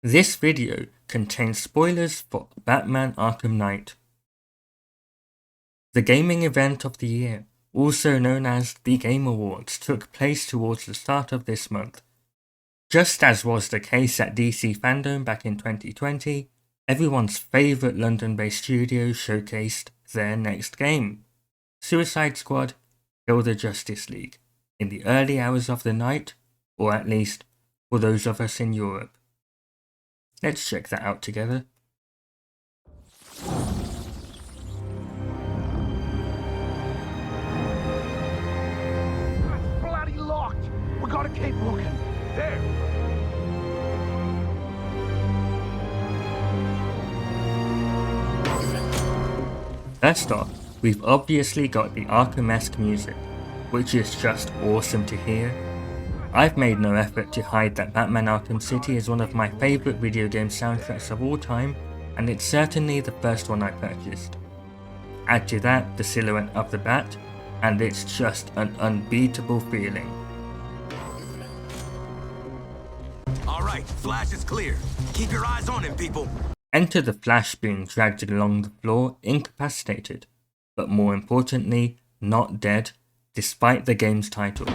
This video contains spoilers for Batman Arkham Knight. The gaming event of the year, also known as the Game Awards, took place towards the start of this month. Just as was the case at DC Fandom back in 2020, everyone's favourite London-based studio showcased their next game, Suicide Squad: Kill the Justice League, in the early hours of the night, or at least for those of us in Europe. Let's check that out together. It's bloody locked! We gotta keep looking. There! First off, we've obviously got the Arkham-esque music, which is just awesome to hear. I've made no effort to hide that Batman Arkham City is one of my favourite video game soundtracks of all time, and it's certainly the first one I purchased. Add to that the silhouette of the bat, and it's just an unbeatable feeling. Alright, Flash is clear. Keep your eyes on him, people. Enter the Flash being dragged along the floor incapacitated, but more importantly, not dead, despite the game's title.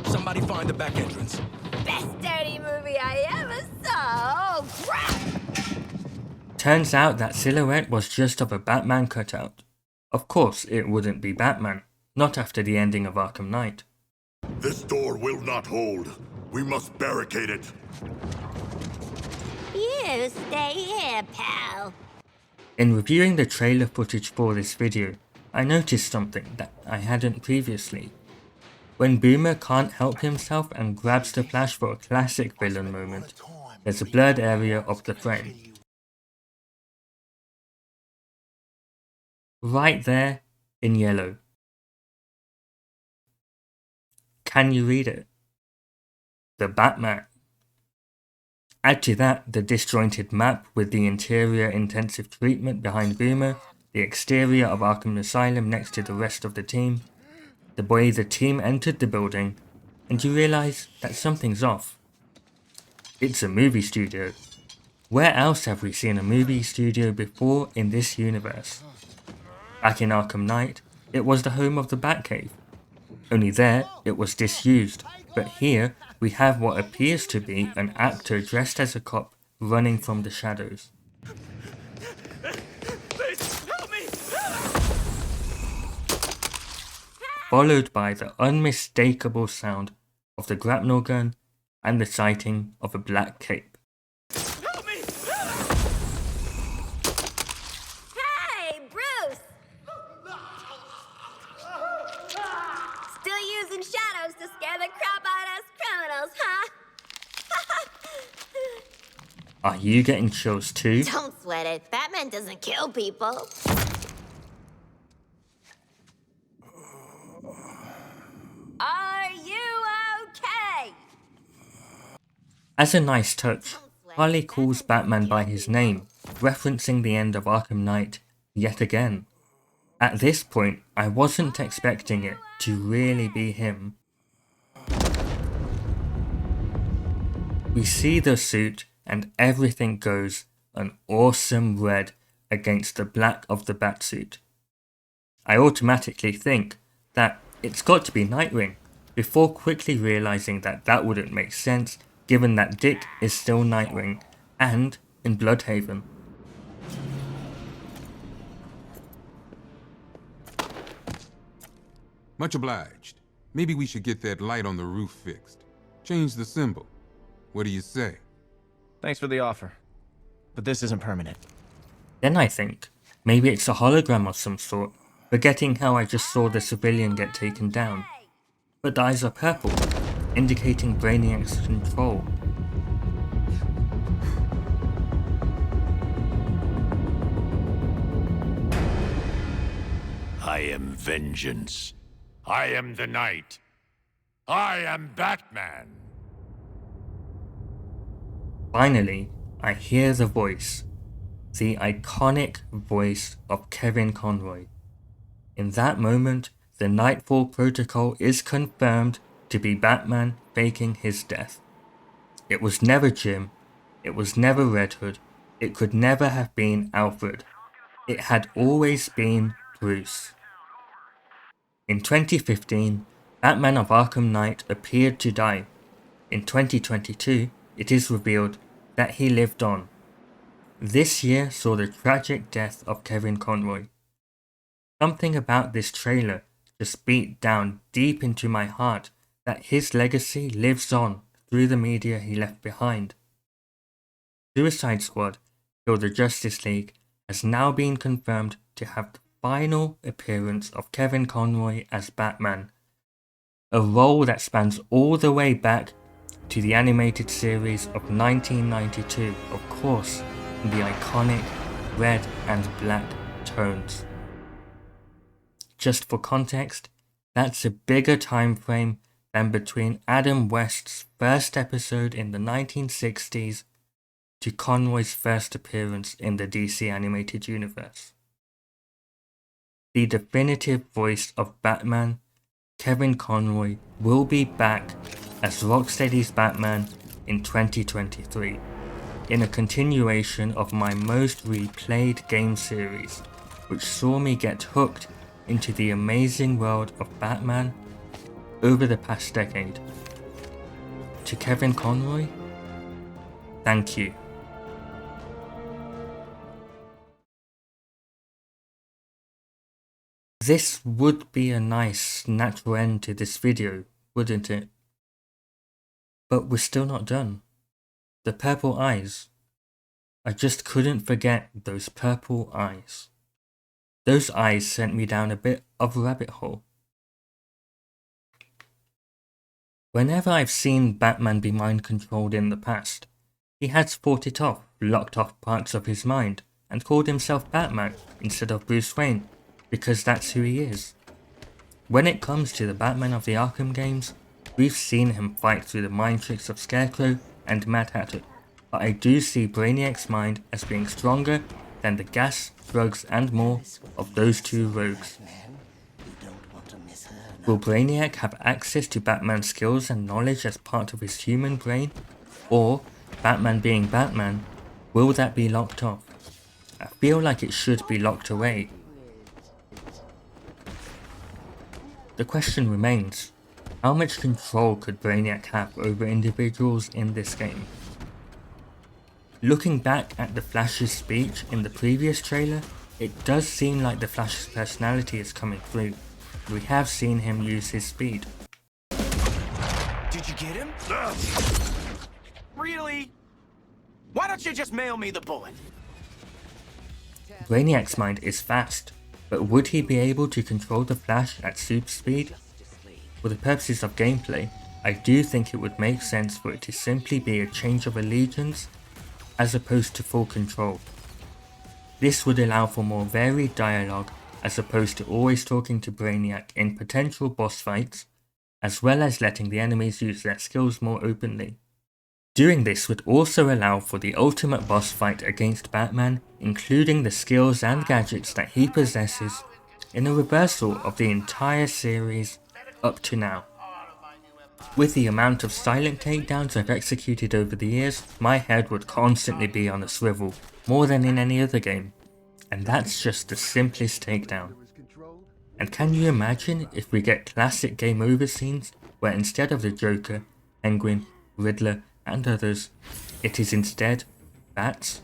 Somebody find the back entrance. Best dirty movie I ever saw! Oh, crap! Turns out that silhouette was just of a Batman cutout. Of course it wouldn't be Batman, not after the ending of Arkham Knight. This door will not hold. We must barricade it. You stay here, pal. In reviewing the trailer footage for this video, I noticed something that I hadn't previously. When Boomer can't help himself and grabs the Flash for a classic villain moment, there's a blurred area of the frame. Right there, in yellow. Can you read it? The Batman. Add to that the disjointed map with the interior intensive treatment behind Boomer, the exterior of Arkham Asylum next to the rest of the team, the way the team entered the building, and you realise that something's off. It's a movie studio. Where else have we seen a movie studio before in this universe? Back in Arkham Knight, it was the home of the Batcave. Only there, it was disused, but here we have what appears to be an actor dressed as a cop running from the shadows. Followed by the unmistakable sound of the grapnel gun and the sighting of a black cape. Hey, Bruce! Still using shadows to scare the crap out of us criminals, huh? Are you getting chills too? Don't sweat it. Batman doesn't kill people. Are you okay? As a nice touch, Harley calls Batman by his name, referencing the end of Arkham Knight yet again. At this point, I wasn't expecting it to really be him. We see the suit and everything goes an awesome red against the black of the Batsuit. I automatically think that it's got to be Nightwing, before quickly realising that that wouldn't make sense given that Dick is still Nightwing and in Bloodhaven. Much obliged. Maybe we should get that light on the roof fixed. Change the symbol. What do you say? Thanks for the offer, but this isn't permanent. Then I think, maybe it's a hologram of some sort, forgetting how I just saw the civilian get taken down. But the eyes are purple, indicating Brainiac's control. I am vengeance. I am the night. I am Batman. Finally, I hear the voice. The iconic voice of Kevin Conroy. In that moment, the Nightfall Protocol is confirmed to be Batman faking his death. It was never Jim, It was never Red Hood. It could never have been Alfred. It had always been Bruce. In 2015, Batman of Arkham Knight appeared to die. In 2022, it is revealed that he lived on. This year saw the tragic death of Kevin Conroy. Something about this trailer just beat down deep into my heart that his legacy lives on through the media he left behind. Suicide Squad: Kill the Justice League has now been confirmed to have the final appearance of Kevin Conroy as Batman, a role that spans all the way back to the animated series of 1992, of course, in the iconic red and black tones. Just for context, that's a bigger time frame than between Adam West's first episode in the 1960s to Conroy's first appearance in the DC animated universe. The definitive voice of Batman, Kevin Conroy, will be back as Rocksteady's Batman in 2023, in a continuation of my most replayed game series, which saw me get hooked into the amazing world of Batman over the past decade. To Kevin Conroy, thank you. This would be a nice natural end to this video, wouldn't it? But we're still not done. The purple eyes. I just couldn't forget those purple eyes. Those eyes sent me down a bit of a rabbit hole. Whenever I've seen Batman be mind controlled in the past, he has fought it off, locked off parts of his mind, and called himself Batman instead of Bruce Wayne, because that's who he is. When it comes to the Batman of the Arkham games, we've seen him fight through the mind tricks of Scarecrow and Mad Hatter, but I do see Brainiac's mind as being stronger than the gas, drugs and more of those two rogues. Will Brainiac have access to Batman's skills and knowledge as part of his human brain? Or, Batman being Batman, will that be locked off? I feel like it should be locked away. The question remains, how much control could Brainiac have over individuals in this game? Looking back at the Flash's speech in the previous trailer, it does seem like the Flash's personality is coming through. We have seen him use his speed. Did you get him? Really? Why don't you just mail me the bullet? Brainiac's mind is fast, but would he be able to control the Flash at super speed? For the purposes of gameplay, I do think it would make sense for it to simply be a change of allegiance as opposed to full control. This would allow for more varied dialogue as opposed to always talking to Brainiac in potential boss fights, as well as letting the enemies use their skills more openly. Doing this would also allow for the ultimate boss fight against Batman, including the skills and gadgets that he possesses, in a reversal of the entire series up to now. With the amount of silent takedowns I've executed over the years, my head would constantly be on a swivel, more than in any other game, and that's just the simplest takedown. And can you imagine if we get classic game over scenes where instead of the Joker, Penguin, Riddler and others, it is instead bats?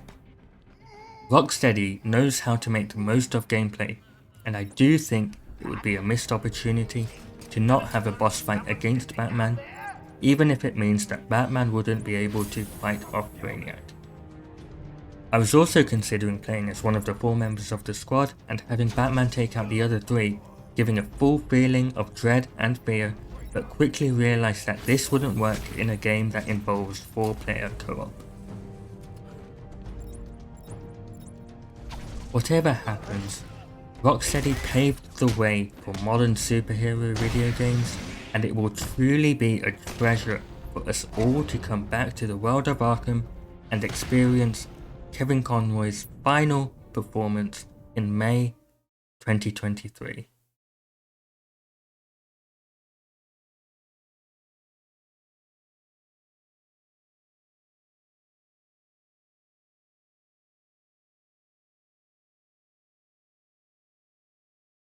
Rocksteady knows how to make the most of gameplay, and I do think it would be a missed opportunity to not have a boss fight against Batman, even if it means that Batman wouldn't be able to fight off Brainiac. I was also considering playing as one of the 4 members of the squad and having Batman take out the other 3, giving a full feeling of dread and fear, but quickly realised that this wouldn't work in a game that involves 4-player co-op. Whatever happens, Rocksteady paved the way for modern superhero video games, and it will truly be a treasure for us all to come back to the world of Arkham and experience Kevin Conroy's final performance in May 2023.